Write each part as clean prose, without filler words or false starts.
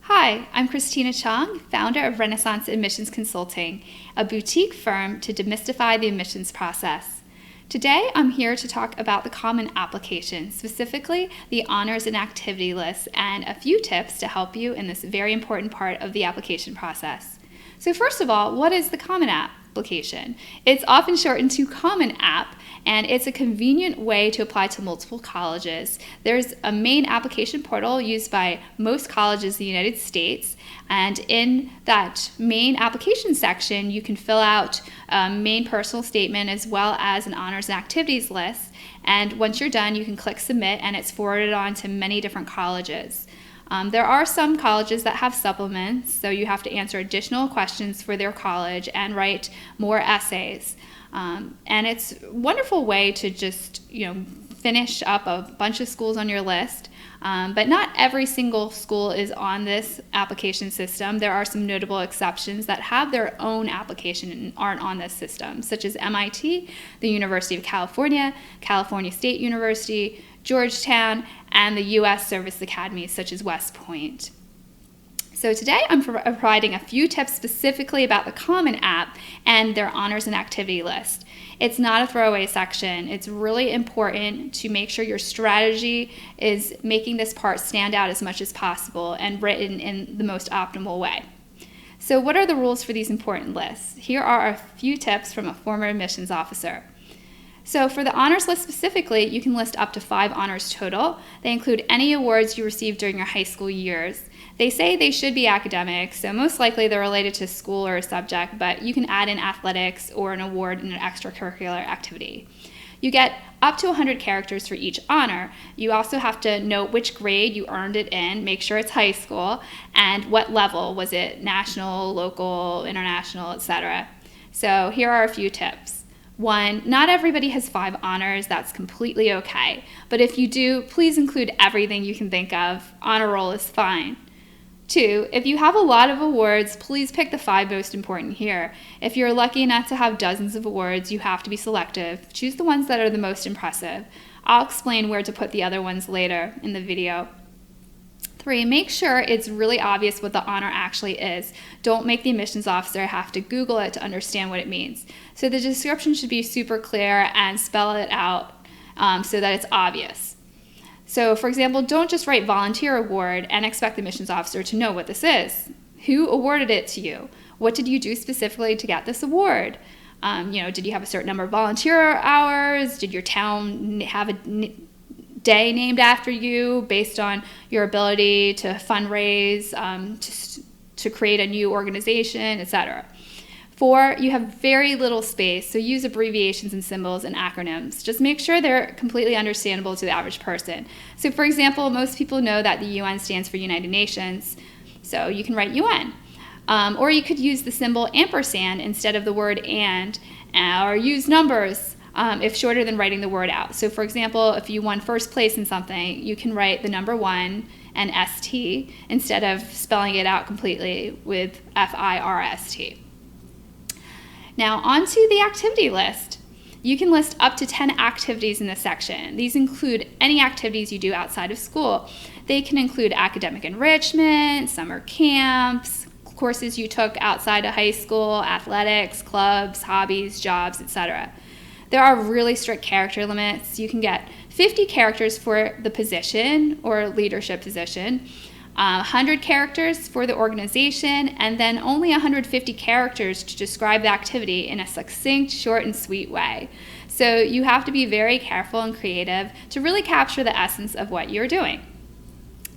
Hi, I'm Christina Chong, founder of Renaissance Admissions Consulting, a boutique firm to demystify the admissions process. Today, I'm here to talk about the common application, specifically the honors and activity list, and a few tips to help you in this very important part of the application process. So first of all, what is the common application? It's often shortened to Common App, and it's a convenient way to apply to multiple colleges. There's a main application portal used by most colleges in the United States, and in that main application section, you can fill out a main personal statement as well as an honors and activities list. And once you're done, you can click submit, and it's forwarded on to many different colleges. There are some colleges that have supplements, so you have to answer additional questions for their college and write more essays. And it's a wonderful way to just, finish up a bunch of schools on your list. But not every single school is on this application system. There are some notable exceptions that have their own application and aren't on this system, such as MIT, the University of California, California State University, Georgetown, and the U.S. Service Academies such as West Point. So today I'm providing a few tips specifically about the Common App and their honors and activity list. It's not a throwaway section. It's really important to make sure your strategy is making this part stand out as much as possible and written in the most optimal way. So what are the rules for these important lists? Here are a few tips from a former admissions officer. So for the honors list specifically, you can list up to 5 honors total. They include any awards you received during your high school years. They say they should be academic, so most likely they're related to school or a subject, but you can add in athletics or an award in an extracurricular activity. You get up to 100 characters for each honor. You also have to note which grade you earned it in, make sure it's high school, and what level. Was it national, local, international, etc.? So here are a few tips. 1, not everybody has 5 honors. That's completely okay. But if you do, please include everything you can think of. Honor roll is fine. 2, if you have a lot of awards, please pick the 5 most important here. If you're lucky enough to have dozens of awards, you have to be selective. Choose the ones that are the most impressive. I'll explain where to put the other ones later in the video. 3, make sure it's really obvious what the honor actually is. Don't make the admissions officer have to Google it to understand what it means. So the description should be super clear and spell it out so that it's obvious. So for example, don't just write volunteer award and expect the admissions officer to know what this is. Who awarded it to you? What did you do specifically to get this award? Did you have a certain number of volunteer hours? Did your town have a day named after you based on your ability to fundraise, to create a new organization, etc. 4, you have very little space, so use abbreviations and symbols and acronyms. Just make sure they're completely understandable to the average person. So for example, most people know that the UN stands for United Nations, so you can write UN. Or you could use the symbol ampersand instead of the word and, or use numbers if shorter than writing the word out. So for example, if you won first place in something, you can write the number 1 and ST instead of spelling it out completely with FIRST. Now onto the activity list. You can list up to 10 activities in this section. These include any activities you do outside of school. They can include academic enrichment, summer camps, courses you took outside of high school, athletics, clubs, hobbies, jobs, etc. There are really strict character limits. You can get 50 characters for the position or leadership position, 100 characters for the organization, and then only 150 characters to describe the activity in a succinct, short, and sweet way. So you have to be very careful and creative to really capture the essence of what you're doing.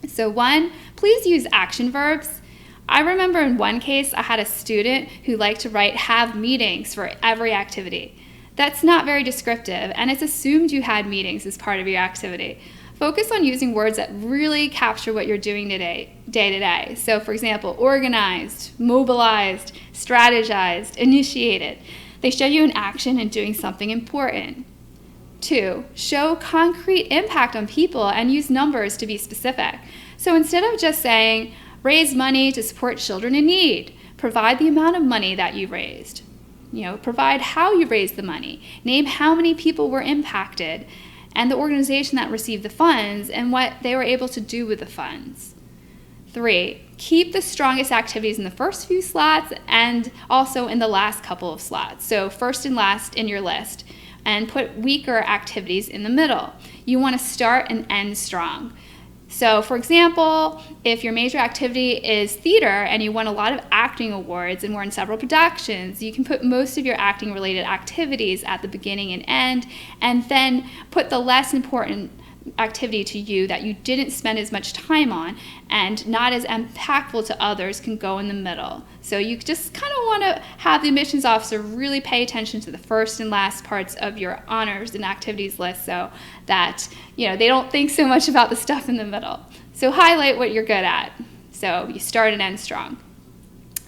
So 1, please use action verbs. I remember in one case I had a student who liked to write have meetings for every activity. That's not very descriptive, and it's assumed you had meetings as part of your activity. Focus on using words that really capture what you're doing day to day. So for example, organized, mobilized, strategized, initiated. They show you an action in doing something important. 2, show concrete impact on people and use numbers to be specific. So instead of just saying, raise money to support children in need, provide the amount of money that you raised. Provide how you raised the money. Name how many people were impacted and the organization that received the funds and what they were able to do with the funds. 3, keep the strongest activities in the first few slots and also in the last couple of slots. So first and last in your list, and put weaker activities in the middle. You want to start and end strong. So for example, if your major activity is theater and you won a lot of acting awards and were in several productions, you can put most of your acting related activities at the beginning and end, and then put the less important activity to you that you didn't spend as much time on and not as impactful to others can go in the middle. So you just kind of want to have the admissions officer really pay attention to the first and last parts of your honors and activities list so that they don't think so much about the stuff in the middle. So highlight what you're good at. So you start and end strong.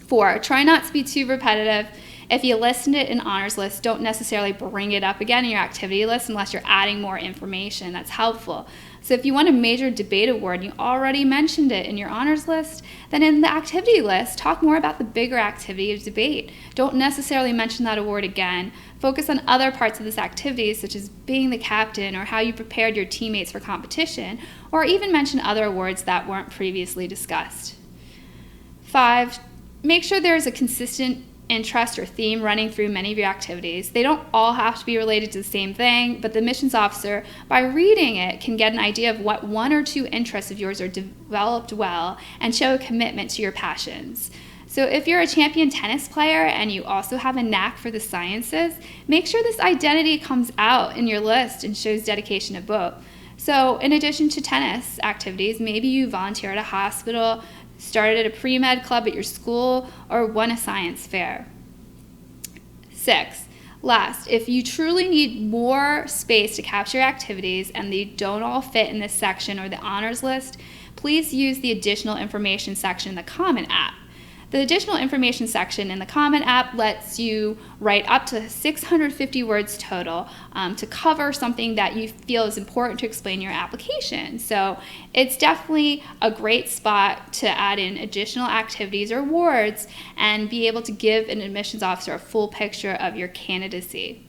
4, try not to be too repetitive. If you listed it in honors list, don't necessarily bring it up again in your activity list unless you're adding more information that's helpful. So if you want a major debate award and you already mentioned it in your honors list, then in the activity list, talk more about the bigger activity of debate. Don't necessarily mention that award again. Focus on other parts of this activity, such as being the captain or how you prepared your teammates for competition, or even mention other awards that weren't previously discussed. 5, make sure there is a consistent interest or theme running through many of your activities. They don't all have to be related to the same thing, but the admissions officer, by reading it, can get an idea of what 1 or 2 interests of yours are developed well and show a commitment to your passions. So if you're a champion tennis player and you also have a knack for the sciences, make sure this identity comes out in your list and shows dedication to both. So in addition to tennis activities, maybe you volunteer at a hospital, started a pre-med club at your school, or won a science fair. 6, last, if you truly need more space to capture your activities and they don't all fit in this section or the honors list, please use the additional information section in the Common app. The additional information section in the Common app lets you write up to 650 words total to cover something that you feel is important to explain your application. So it's definitely a great spot to add in additional activities or words and be able to give an admissions officer a full picture of your candidacy.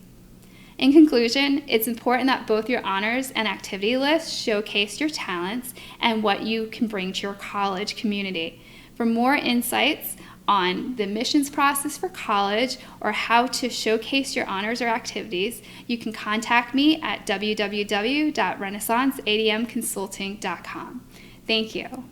In conclusion, it's important that both your honors and activity lists showcase your talents and what you can bring to your college community. For more insights on the admissions process for college or how to showcase your honors or activities, you can contact me at www.renaissanceadmconsulting.com. Thank you.